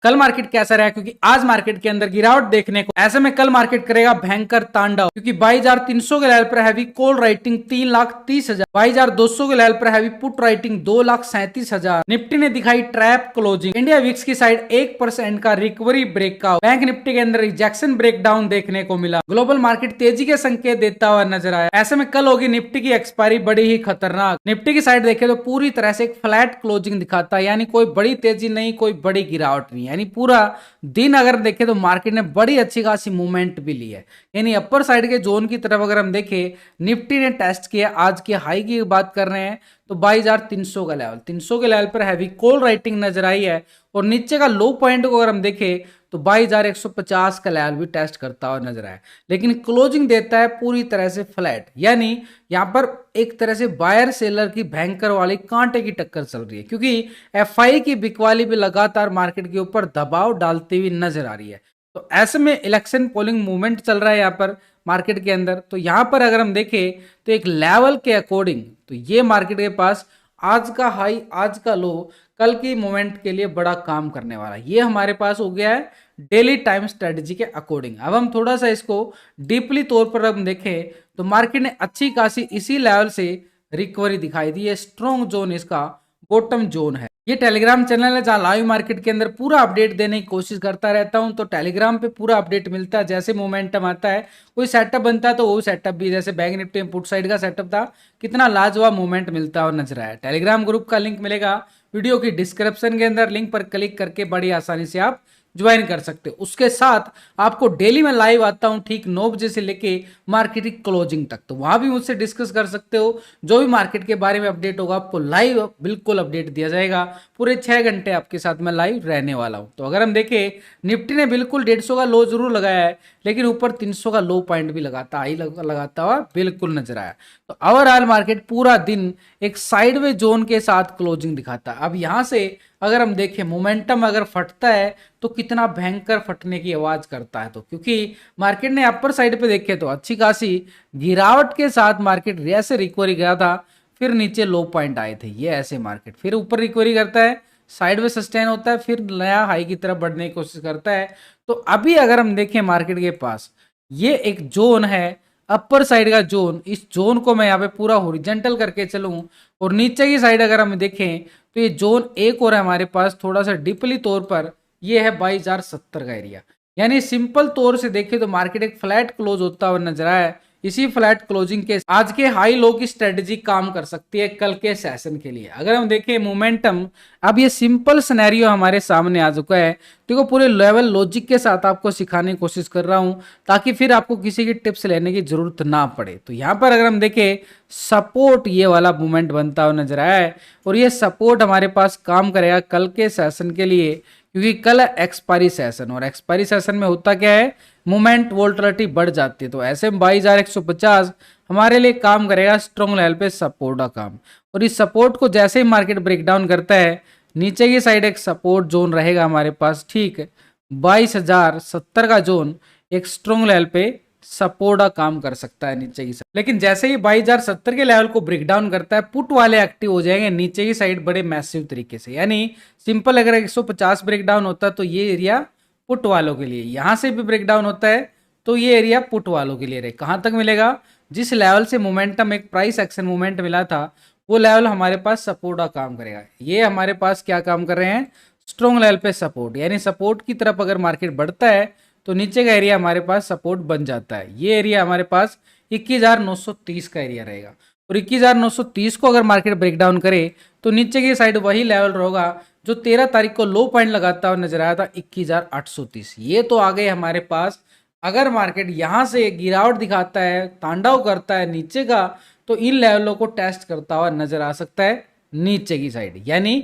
कल मार्केट कैसा रहा, क्योंकि आज मार्केट के अंदर गिरावट देखने को, ऐसे में कल मार्केट करेगा भयंकर तांडव, क्योंकि 22,300 के लेवल पर हैवी कॉल राइटिंग 3,30,000, 22,200 के लेवल पर हैवी पुट राइटिंग 2,37,000। निफ्टी ने दिखाई ट्रैप क्लोजिंग। इंडिया विक्स की साइड 1% का रिकवरी ब्रेकआउट। बैंक निफ्टी के अंदर रिजेक्शन ब्रेकडाउन देखने को मिला। ग्लोबल मार्केट तेजी के संकेत देता हुआ नजर आया। ऐसे में कल होगी निफ्टी की एक्सपायरी बड़ी ही खतरनाक। निफ्टी की साइड देखे तो पूरी तरह से एक फ्लैट क्लोजिंग दिखाता है, यानी कोई बड़ी तेजी नहीं, कोई बड़ी गिरावट नहीं, यानी पूरा दिन अगर देखें तो मार्केट ने बड़ी अच्छी खासी मूवमेंट भी ली है। यानी अपर साइड के जोन की तरफ अगर हम देखें, निफ्टी ने टेस्ट किया। आज के हाई की बात कर रहे हैं तो 22,300 का लेवल, 300 के लेवल पर हैवी कॉल राइटिंग नजर आई है। और नीचे का लो पॉइंट को अगर हम देखें तो 22,150 का लेवल भी टेस्ट करता हुआ नजर आया, लेकिन क्लोजिंग देता है पूरी तरह से फ्लैट। यानी यहां पर एक तरह से बायर सेलर की भयंकर वाली कांटे की टक्कर चल रही है, क्योंकि एफआई की बिकवाली भी लगातार मार्केट के ऊपर दबाव डालती हुई नजर आ रही है। तो ऐसे में इलेक्शन पोलिंग मूवमेंट चल रहा है यहाँ पर मार्केट के अंदर। तो यहाँ पर अगर हम देखें तो एक लेवल के अकॉर्डिंग तो ये मार्केट के पास आज का हाई आज का लो कल की मोमेंट के लिए बड़ा काम करने वाला है। ये हमारे पास हो गया है डेली टाइम स्ट्रेटजी के अकॉर्डिंग। अब हम थोड़ा सा इसको डीपली तौर पर हम देखें तो मार्केट ने अच्छी खासी इसी लेवल से रिकवरी दिखाई दी है। स्ट्रॉन्ग जोन इसका बॉटम जोन है। ये टेलीग्राम चैनल है जहां लाइव मार्केट के अंदर पूरा अपडेट देने की कोशिश करता रहता हूं। तो टेलीग्राम पे पूरा अपडेट मिलता है, जैसे मोमेंटम आता है कोई सेटअप बनता है तो वो सेटअप भी, जैसे बैंक निफ्टी में पुट साइड का सेटअप था, कितना लाजवाब मूवमेंट मिलता हुआ नजर आया। टेलीग्राम ग्रुप का लिंक मिलेगा वीडियो की डिस्क्रिप्शन के अंदर, लिंक पर क्लिक करके बड़ी आसानी से आप ज्वाइन कर सकते हो। उसके साथ आपको डेली में लाइव आता हूं ठीक 9 बजे से लेके मार्केट की क्लोजिंग तक, तो वहां भी मुझसे डिस्कस कर सकते हो। जो भी मार्केट के बारे में अपडेट होगा आपको लाइव बिल्कुल अपडेट दिया जाएगा। पूरे 6 घंटे आपके साथ मैं लाइव रहने वाला हूं। तो अगर हम देखें निफ्टी ने बिल्कुल 150 का लो जरूर लगाया है, लेकिन ऊपर 300 का लो पॉइंट भी लगाता हाई लगाता हुआ बिल्कुल नजर आया। तो ओवरऑल मार्केट पूरा दिन एक साइडवे जोन के साथ क्लोजिंग दिखाता है। अब यहां से अगर हम देखें मोमेंटम अगर फटता है तो कितना भयंकर फटने की आवाज करता है, तो क्योंकि मार्केट ने अपर साइड पे देखे तो अच्छी खासी गिरावट के साथ मार्केट ऐसे रिकवरी गया था, फिर नीचे लो पॉइंट आए थे। ये ऐसे मार्केट फिर ऊपर रिकवरी करता है, साइड में सस्टेन होता है, फिर नया हाई की तरफ बढ़ने की कोशिश करता है। तो अभी अगर हम देखें मार्केट के पास ये एक जोन है अपर साइड का जोन, इस जोन को मैं यहाँ पे पूरा हॉरिजॉन्टल करके चलूं और नीचे की साइड अगर हम देखें तो ये जोन एक और है हमारे पास थोड़ा सा डीपली तौर पर, ये है 22,070 का एरिया। यानी सिंपल तौर से देखें तो मार्केट एक फ्लैट क्लोज होता हुआ नजर आया है। इसी फ्लैट क्लोजिंग के आज के हाई लो की स्ट्रेटजी काम कर सकती है कल के सेशन के लिए। अगर हम देखें मोमेंटम, अब ये सिंपल सिनेरियो हमारे सामने आ चुका है। देखो पूरे लेवल लॉजिक के साथ आपको सिखाने की कोशिश कर रहा हूं ताकि फिर आपको किसी की टिप्स लेने की जरूरत ना पड़े। तो यहाँ पर अगर हम देखें सपोर्ट ये वाला मूवमेंट बनता हुआ नजर आया है, और ये सपोर्ट हमारे पास काम करेगा कल के सेशन के लिए, क्योंकि कल एक्सपायरी सेशन, और एक्सपायरी सेशन में होता क्या है मूवमेंट वोल्टिलिटी बढ़ जाती है। तो ऐसे में 22,150 हमारे लिए काम करेगा स्ट्रॉन्ग लेवल पे सपोर्ट का काम। और इस सपोर्ट को जैसे ही मार्केट ब्रेकडाउन करता है नीचे की साइड एक सपोर्ट जोन रहेगा हमारे पास, ठीक 22,070 का जोन एक स्ट्रॉन्ग लेवल पे सपोर्ट का काम कर सकता है नीचे की साइड। लेकिन जैसे ही 22,070 के लेवल को ब्रेकडाउन करता है पुट वाले एक्टिव हो जाएंगे नीचे की साइड बड़े मैसिव तरीके से। यानी सिंपल अगर 150 ब्रेकडाउन होता है तो ये एरिया पुट वालों के लिए, यहां से भी ब्रेकडाउन होता है तो ये एरिया पुट वालों के लिए रहे। कहां तक मिलेगा, जिस लेवल से मोमेंटम एक प्राइस एक्शन मोमेंट मिला था वो लेवल हमारे पास सपोर्ट का काम करेगा। ये हमारे पास क्या काम कर रहे हैं स्ट्रॉन्ग लेवल पे सपोर्ट, यानी सपोर्ट की तरफ अगर मार्केट बढ़ता है तो नीचे का एरिया हमारे पास सपोर्ट बन जाता है। ये एरिया हमारे पास 21,930 का एरिया रहेगा, और 21,930 को अगर मार्केट ब्रेकडाउन करे तो नीचे की साइड वही लेवल रहेगा जो 13 तारीख को लो पॉइंट लगाता हुआ नजर आया था 21,830। ये तो आ गए हमारे पास। अगर मार्केट यहां से गिरावट दिखाता है, तांडव करता है नीचे का, तो इन लेवलों को टेस्ट करता हुआ नजर आ सकता है नीचे की साइड, यानी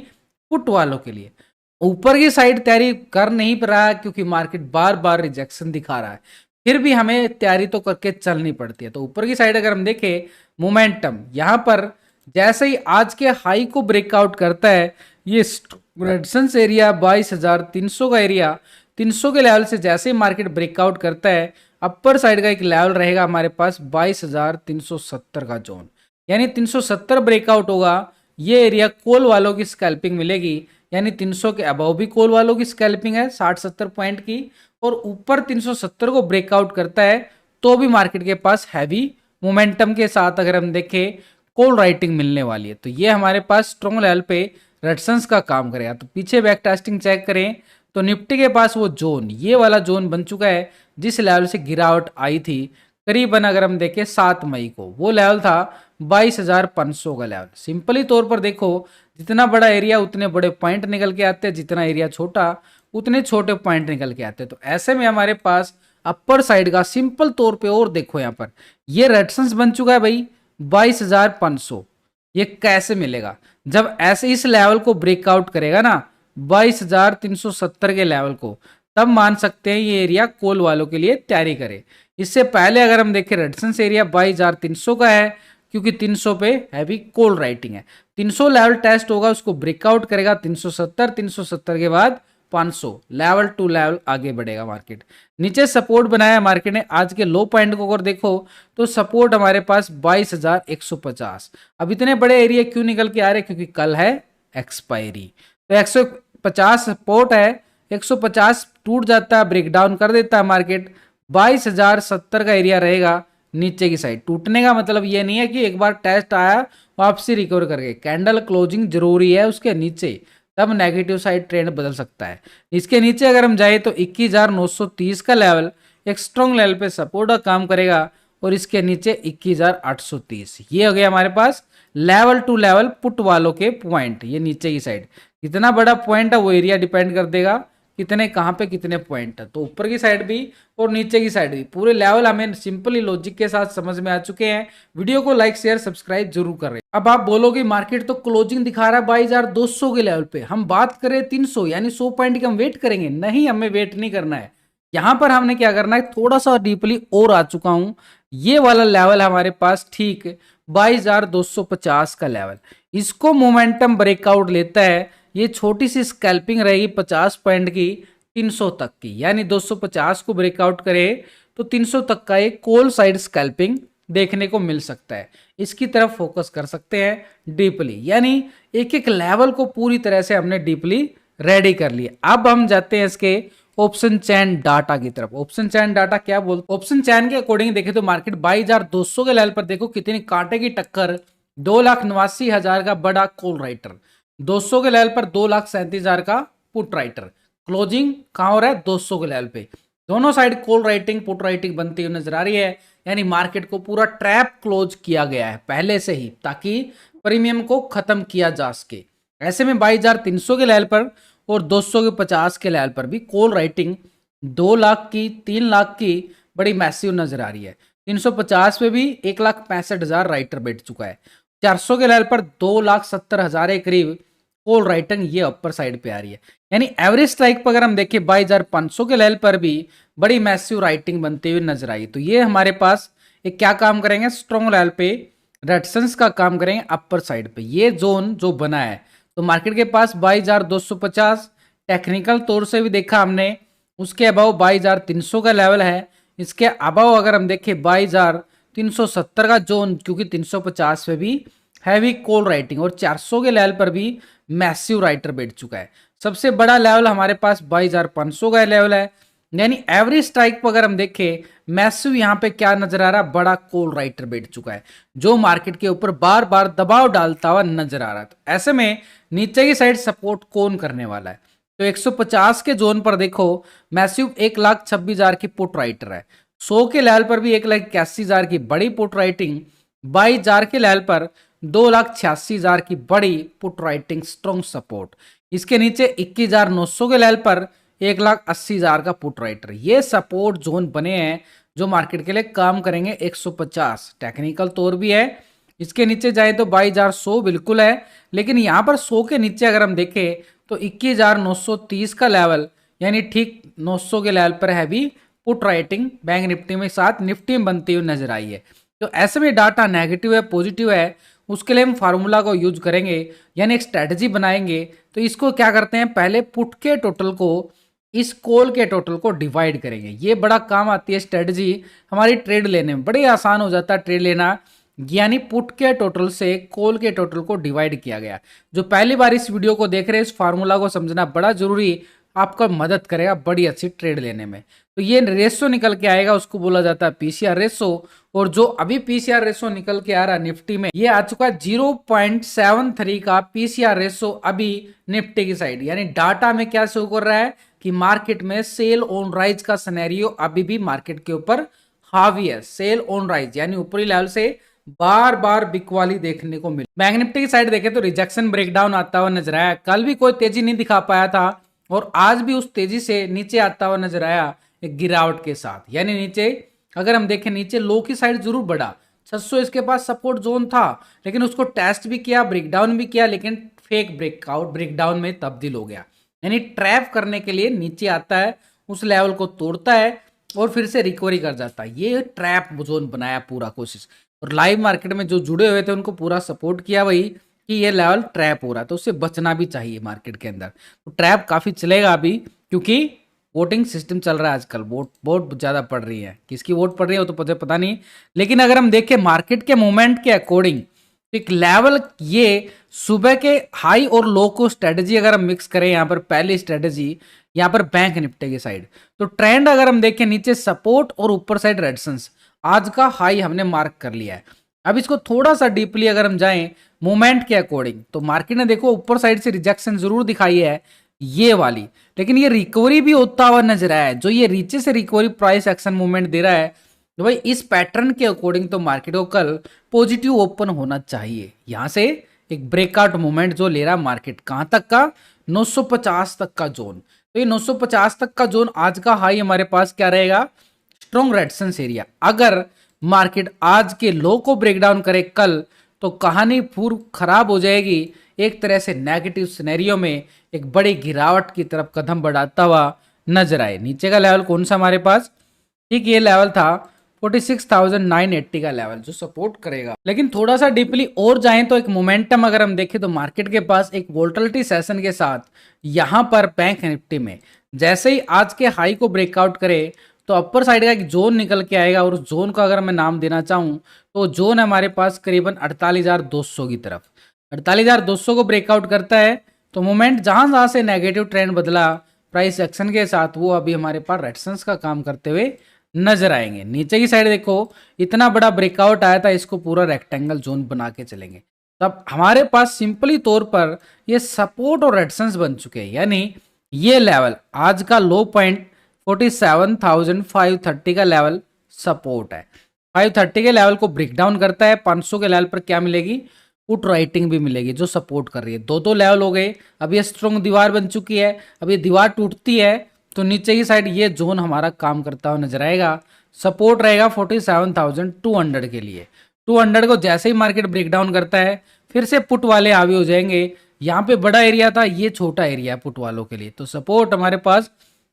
पुट वालों के लिए। ऊपर की साइड तैयारी कर नहीं पा रहा है क्योंकि मार्केट बार बार रिजेक्शन दिखा रहा है, फिर भी हमें तैयारी तो करके चलनी पड़ती है। तो ऊपर की साइड अगर हम देखें मोमेंटम, यहां पर जैसे ही आज के हाई को ब्रेकआउट करता है ये रेजिस्टेंस एरिया 22,300 का एरिया, 300 के लेवल से जैसे ही मार्केट ब्रेकआउट करता है अपर साइड का एक लेवल रहेगा हमारे पास 22,370 का जोन, यानी 370 ब्रेकआउट होगा ये एरिया कॉल वालों की स्कैल्पिंग मिलेगी। यानी 300 के अबव भी कॉल वालों की स्कैल्पिंग है 60-70 पॉइंट की, और ऊपर 370 को ब्रेकआउट करता है तो भी मार्केट के पास हैवी मोमेंटम के साथ अगर हम देखें कॉल राइटिंग मिलने वाली है। तो ये हमारे पास स्ट्रॉन्ग लेवल पे रेजिस्टेंस का काम करेगा। तो पीछे बैक टेस्टिंग चेक करें तो निफ्टी के पास वो जोन, ये वाला जोन बन चुका है जिस लेवल से गिरावट आई थी करीबन अगर हम देखें 7 मई को, वो लेवल था 22,500 का लेवल। सिंपली तौर पर देखो जितना बड़ा एरिया उतने बड़े पॉइंट निकल के आते हैं, जितना एरिया छोटा उतने छोटे पॉइंट निकल के आते हैं। तो ऐसे में हमारे पास अपर साइड का सिंपल तौर पे और देखो यहाँ पर ये रेजिस्टेंस बन चुका है भाई 22,500। ये कैसे मिलेगा? जब ऐसे इस लेवल को ब्रेकआउट करेगा ना 22,370 के लेवल को, तब मान सकते हैं ये एरिया कॉल वालों के लिए तैयारी करे। इससे पहले अगर हम देखें रेजिस्टेंस एरिया 22,300 का है, क्योंकि 300 पे हैवी कॉल राइटिंग है। 300 लेवल टेस्ट होगा, उसको ब्रेकआउट करेगा 370, 370 के बाद 500, लेवल टू लेवल आगे बढ़ेगा मार्केट। नीचे सपोर्ट बनाया मार्केट ने, आज के लो पॉइंट को अगर देखो तो सपोर्ट हमारे पास 22,150। अब इतने बड़े एरिया क्यों निकल के आ रहे? क्योंकि कल है एक्सपायरी। तो 150 सपोर्ट है, 150 टूट जाता है, ब्रेकडाउन कर देता है मार्केट, 22,070 का एरिया रहेगा नीचे की साइड। टूटने का मतलब ये नहीं है कि एक बार टेस्ट आया वापसी रिकवर करके, कैंडल क्लोजिंग जरूरी है उसके नीचे, तब नेगेटिव साइड ट्रेंड बदल सकता है। इसके नीचे अगर हम जाए तो 21,930 का लेवल एक स्ट्रॉन्ग लेवल पे सपोर्ट का काम करेगा, और इसके नीचे 21,830। ये हो गया हमारे पास लेवल टू लेवल पुट वालों के पॉइंट। ये नीचे की साइड कितना बड़ा पॉइंट है वो एरिया डिपेंड कर देगा कितने कहाँ पे कितने पॉइंट है। तो ऊपर की साइड भी और नीचे की साइड भी पूरे लेवल हमें सिंपली लॉजिक के साथ समझ में आ चुके हैं। वीडियो को लाइक शेयर सब्सक्राइब जरूर कर रहे हैं। अब आप बोलोगे मार्केट तो क्लोजिंग दिखा रहा है 22,200 के लेवल पे, हम बात करें 300 यानी 100 पॉइंट की हम वेट करेंगे? नहीं, हमें वेट नहीं करना है। यहां पर हमने क्या करना है, थोड़ा सा डीपली और आ चुका हूं, ये वाला लेवल हमारे पास ठीक 22,250 का लेवल, इसको मोमेंटम ब्रेकआउट लेता है, ये छोटी सी स्कैल्पिंग रहेगी 50 पॉइंट की 300 तक की, यानी 250 को ब्रेकआउट करे तो 300 तक का एक कॉल साइड स्कैल्पिंग देखने को मिल सकता है। इसकी तरफ फोकस कर सकते हैं डीपली, यानी एक एक लेवल को पूरी तरह से हमने डीपली रेडी कर लिया। अब हम जाते हैं इसके ऑप्शन चैन डाटा की तरफ। ऑप्शन चैन डाटा क्या बोलते? ऑप्शन चैन के अकॉर्डिंग देखें तो मार्केट 22,200 के लेवल पर देखो कितनी कांटे की टक्कर, 2,89,000 का बड़ा कॉल राइटर, 200 के लेवल पर 2,37,000 का पुट राइटर, क्लोजिंग कहां हो रहा है 200 के लेवल पे। दोनों side call writing put writing बनती हुई नजर आ रही है, यानी मार्केट को पूरा ट्रैप क्लोज किया गया है पहले से ही, ताकि प्रीमियम को खत्म किया जा सके। ऐसे में 22,300 के लेवल पर और 250 के लेवल पर भी कॉल राइटिंग 2 लाख की 3 लाख की बड़ी मैसिव नजर आ रही है। 350 पे भी 1,65,000 राइटर बैठ चुका है। 400 के लेवल पर 2,70,000 के करीब कॉल राइटिंग ये अपर साइड पे आ रही है, यानी एवरेज स्ट्राइक पर अगर हम देखें 22,500 के लेवल पर भी बड़ी मैसिव राइटिंग बनती हुई नजर आई। तो ये हमारे पास एक क्या काम करेंगे, स्ट्रॉन्ग लेवल पे रेजिस्टेंस का काम करेंगे अपर साइड पे। ये जोन जो बना है तो मार्केट के पास 22,250 टेक्निकल तौर से भी देखा हमने, उसके अबाव 22,300 का लेवल है, इसके अबाव अगर हम देखें 22,370 का जोन, क्योंकि 350 पे भी हैवी कॉल राइटिंग और 400 के लेवल पर भी मैसिव राइटर बैठ चुका है। सबसे बड़ा लेवल हमारे पास 22,500 का लेवल है, यानी एवरेज स्ट्राइक पर अगर हम देखें मैसिव यहाँ पे क्या नजर आ रहा है, बड़ा कॉल राइटर बैठ चुका है जो मार्केट के ऊपर बार बार दबाव डालता हुआ नजर आ रहा है। तो ऐसे में नीचे की साइड सपोर्ट कौन करने वाला है? तो 150 के जोन पर देखो मैसिव 1,26,000 की पुट राइटर है, 100 के लेवल पर भी 1,81,000 की बड़ी पुट राइटिंग, 22,000 के लेवल पर 2,86,000 की बड़ी पुट राइटिंग स्ट्रॉन्ग सपोर्ट, इसके नीचे 21,900 के लेवल पर 1,80,000 का पुट राइटर। ये सपोर्ट जोन बने हैं जो मार्केट के लिए काम करेंगे। 150 टेक्निकल तौर भी है, इसके नीचे जाए तो 22,100 बिल्कुल है, लेकिन यहाँ पर 100 के नीचे अगर हम देखें तो 21,930 का लेवल, यानी ठीक 900 के लेवल पर heavy put writing bank Nifty में साथ निफ्टी में बनती हुई नजर आई है। तो ऐसे में डाटा नेगेटिव है पॉजिटिव है, उसके लिए हम फार्मूला को यूज करेंगे, यानी एक स्ट्रेटजी बनाएंगे। तो इसको क्या करते हैं, पहले पुट के टोटल को इस कॉल के टोटल को डिवाइड करेंगे। ये बड़ा काम आती है स्ट्रेटजी, हमारी ट्रेड लेने में बड़ी आसान हो जाता है ट्रेड लेना। यानी पुट के टोटल से कॉल के टोटल को डिवाइड किया गया। जो पहली बार इस वीडियो को देख रहे हैं, इस फार्मूला को समझना बड़ा जरूरी, आपका मदद करेगा बड़ी अच्छी ट्रेड लेने में। तो ये रेशो निकल के आएगा, उसको बोला जाता है पीसीआर रेशो। और जो अभी पीसीआर रेशो निकल के आ रहा है निफ्टी में, ये आ चुका है 0.73 का पीसीआर रेशो अभी निफ्टी की साइड। यानी डाटा में क्या शो कर रहा है कि मार्केट में सेल ऑन राइज का सिनेरियो अभी भी मार्केट के ऊपर हावी है। सेल ऑन राइज यानी ऊपरी लेवल से बार बार बिकवाली देखने को मिली। बैंक निफ्टी की साइड देखें तो रिजेक्शन ब्रेकडाउन आता हुआ नजर आया। कल भी कोई तेजी नहीं दिखा पाया था और आज भी उस तेजी से नीचे आता हुआ नजर आया एक गिरावट के साथ। यानी नीचे अगर हम देखें, नीचे लो की साइड जरूर बढ़ा, 600 इसके पास सपोर्ट जोन था, लेकिन उसको टेस्ट भी किया, ब्रेकडाउन भी किया, लेकिन फेक ब्रेकआउट ब्रेकडाउन में तब्दील हो गया। यानी ट्रैप करने के लिए नीचे आता है, उस लेवल को तोड़ता है और फिर से रिकवरी कर जाता है। ये ट्रैप जोन बनाया पूरा कोशिश। और लाइव मार्केट में जो जुड़े हुए थे उनको पूरा सपोर्ट किया वही कि ये लेवल ट्रैप हो रहा है, तो उससे बचना भी चाहिए मार्केट के अंदर। तो ट्रैप काफी चलेगा अभी, क्योंकि वोटिंग सिस्टम चल रहा है आजकल, वोट बहुत ज्यादा पड़ रही है। किसकी वोट पड़ रही है वो तो मुझे पता नहीं, लेकिन अगर हम देखें मार्केट के मूवमेंट के अकॉर्डिंग, एक लेवल ये सुबह के हाई और लो को स्ट्रेटेजी अगर हम मिक्स करें, यहाँ पर पहली स्ट्रेटेजी यहाँ पर बैंक निफ्टी की साइड, तो ट्रेंड अगर हम देखें नीचे सपोर्ट और ऊपर साइड रेजिस्टेंस, आज का हाई हमने मार्क कर लिया है। अब इसको थोड़ा सा डीपली अगर हम जाएं मूवमेंट के अकॉर्डिंग, तो मार्केट ने देखो ऊपर साइड से रिजेक्शन जरूर दिखाई है ये वाली, लेकिन ये रिकवरी भी होता हुआ नजर आया है। जो ये नीचे से रिकवरी प्राइस एक्शन मूवमेंट दे रहा है, तो भाई इस पैटर्न के अकॉर्डिंग तो मार्केट को कल पॉजिटिव ओपन होना चाहिए। यहां से एक ब्रेकआउट मूवमेंट जो ले रहा मार्केट, कहां तक का, 950 तक का जोन। तो ये 950 तक का जोन आज का हाई हमारे पास क्या रहेगा, स्ट्रॉन्ग रेजिस्टेंस एरिया। अगर मार्केट आज के लो को ब्रेक डाउन करे कल, तो कहानी पूरी खराब हो जाएगी। एक तरह से नेगेटिव सिनेरियो में एक बड़ी गिरावट की तरफ कदम बढ़ाता हुआ नजर आए। नीचे का लेवल कौन सा हमारे पास, ठीक ये लेवल था 46,980 का लेवल जो सपोर्ट करेगा। लेकिन थोड़ा सा डीपली और जाएं तो एक मोमेंटम अगर हम देखें, तो मार्केट के पास एक वोल्टिलिटी सेशन के साथ यहां पर बैंक निफ्टी में जैसे ही आज के हाई को ब्रेकआउट करे, तो अपर साइड का एक जोन निकल के आएगा। और उस जोन का अगर मैं नाम देना चाहूं, तो जोन है हमारे पास करीबन 48,200 की तरफ। 48,200 को ब्रेकआउट करता है, तो मोमेंट जहां जहां से नेगेटिव ट्रेंड बदला प्राइस एक्शन के साथ, वो अभी हमारे पास रेजिस्टेंस का काम करते हुए नजर आएंगे। नीचे की साइड देखो इतना बड़ा ब्रेकआउट आया था, इसको पूरा रेक्टेंगल जोन बना के चलेंगे। तब हमारे पास सिंपली तौर पर ये सपोर्ट और रेजिस्टेंस बन चुके हैं। यानी ये लेवल आज का लो पॉइंट 47,530 का लेवल सपोर्ट है। 530 के लेवल को ब्रेक डाउन करता है, 500 के लेवल पर क्या मिलेगी, पुट राइटिंग भी मिलेगी जो सपोर्ट कर रही है। दो लेवल हो गए। अब ये स्ट्रॉन्ग दीवार बन चुकी है। अब ये दीवार टूटती है तो नीचे की साइड ये जोन हमारा काम करता हुआ नजर आएगा। सपोर्ट रहेगा 47,200 के लिए। 200 को जैसे ही मार्केट ब्रेक डाउन करता है, फिर से पुट वाले हावी हो जाएंगे। यहाँ पे बड़ा एरिया था, ये छोटा एरिया है पुट वालों के लिए। तो सपोर्ट हमारे पास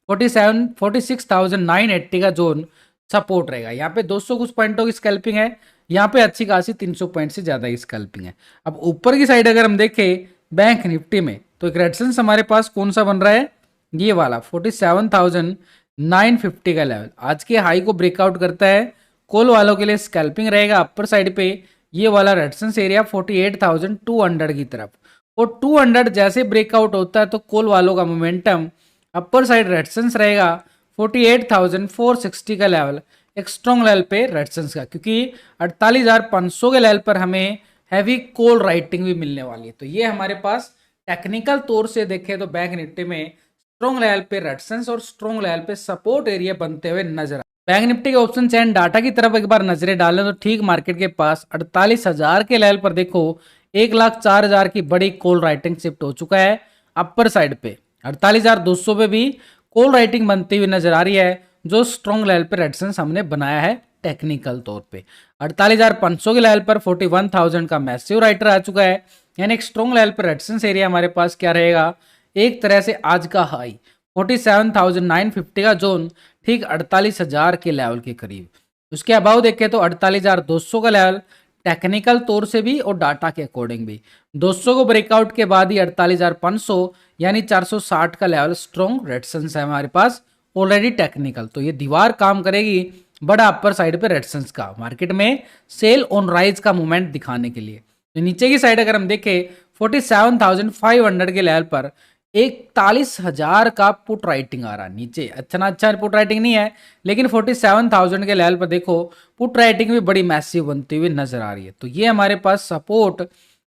46,980 का जोन सपोर्ट रहेगा। यहाँ पे 200 कुछ पॉइंटों की स्कैल्पिंग है, यहाँ पे अच्छी खासी 300 पॉइंट से ज्यादा की स्कैल्पिंग है। अब ऊपर की साइड अगर हम देखें बैंक निफ्टी में, तो एक रेजिस्टेंस हमारे पास कौन सा बन रहा है, ये वाला 47,950 का लेवल आज के हाई को ब्रेकआउट करता है। कॉल वालों के लिए स्कैल्पिंग रहेगा अपर साइड पे, ये वाला रेजिस्टेंस एरिया 48,200 की तरफ। और 200 जैसे ब्रेकआउट होता है तो कॉल वालों का मोमेंटम अपर साइड रेजिस्टेंस रहेगा 48,460 का लेवल, एक स्ट्रॉन्ग लेवल पे रेजिस्टेंस का, क्योंकि 48,500 के लेवल पर हमें हैवी कॉल राइटिंग भी मिलने वाली है। तो ये हमारे पास टेक्निकल तौर से देखें तो बैंक निफ्टी में स्ट्रॉन्ग लेवल पे रेजिस्टेंस और स्ट्रॉन्ग लेवल पे सपोर्ट एरिया बनते हुए नजर आए। बैंक निफ्टी के ऑप्शन चैन डाटा की तरफ एक बार नजरें डालें तो ठीक मार्केट के पास 48,000 के लेवल पर देखो 1,04,000 की बड़ी कॉल राइटिंग शिफ्ट हो चुका है। अपर साइड पे 48,200 पे भी कॉल राइटिंग बनती हुई नजर आ रही है, जो स्ट्रॉन्ग लेवल पे रेजिस्टेंस हमने बनाया है टेक्निकल तौर पे। 48,500 के लेवल पर 41,000 का मैसिव राइटर आ चुका है। यानी एक स्ट्रॉन्ग लेवल पर रेजिस्टेंस एरिया हमारे पास क्या रहेगा, एक तरह से आज का हाई 47,950 का जोन ठीक 48,000 के लेवल के करीब। उसके अभाव देखें तो 48,200 का लेवल टेक्निकल तौर से भी और डाटा के अकॉर्डिंग भी 200 को ब्रेकआउट के बाद ही 48,500 यानी 460 का लेवल स्ट्रॉन्ग रेजिस्टेंस है हमारे पास ऑलरेडी टेक्निकल। तो ये दीवार काम करेगी बड़ा अपर साइड पे रेजिस्टेंस का, मार्केट में सेल ऑन राइज का मूवमेंट दिखाने के लिए। तो नीचे की साइड अगर हम देखें 47,500 के लेवल पर 41,000 का पुट राइटिंग आ रहा है नीचे। अच्छा पुट राइटिंग नहीं है, लेकिन 47,000 के लेवल पर देखो पुट राइटिंग भी बड़ी मैसिव बनती हुई नजर आ रही है। तो ये हमारे पास सपोर्ट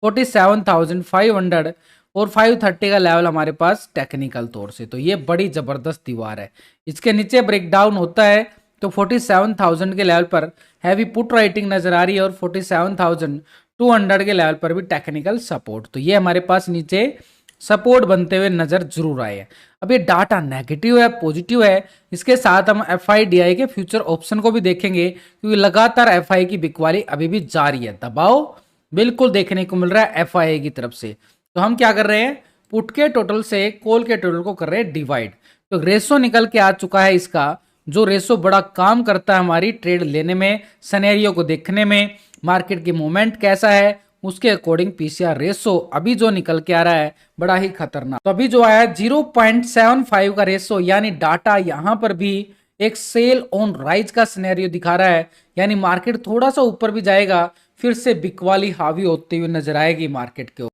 47,500 और 530 का लेवल हमारे पास टेक्निकल तौर से, तो ये बड़ी जबरदस्त दीवार है। इसके नीचे ब्रेक डाउन होता है तो 47,000 के लेवल पर हैवी पुट राइटिंग नजर आ रही है और 47,200 के लेवल पर भी टेक्निकल सपोर्ट। तो ये हमारे पास नीचे सपोर्ट बनते हुए नजर जरूर आए हैं। अब ये डाटा नेगेटिव है पॉजिटिव है, इसके साथ हम FIDI के फ्यूचर ऑप्शन को भी देखेंगे, क्योंकि लगातार FI की बिकवाली अभी भी जारी है, दबाव बिल्कुल देखने को मिल रहा है FI की तरफ से। तो हम क्या कर रहे हैं, पुट के टोटल से कॉल के टोटल को कर रहे हैं डिवाइड। तो रेशो निकल के आ चुका है इसका, जो रेशो बड़ा काम करता है हमारी ट्रेड लेने में, सिनेरियो को देखने में, मार्केट की मूवमेंट कैसा है उसके अकॉर्डिंग PCR रेशो अभी जो निकल के आ रहा है बड़ा ही खतरनाक। तो अभी जो आया 0.75 का रेशो, यानी डाटा यहां पर भी एक सेल ऑन राइज का सिनेरियो दिखा रहा है, यानी मार्केट थोड़ा सा ऊपर भी जाएगा फिर से बिकवाली हावी होती हुई नजर आएगी मार्केट के ऊपर।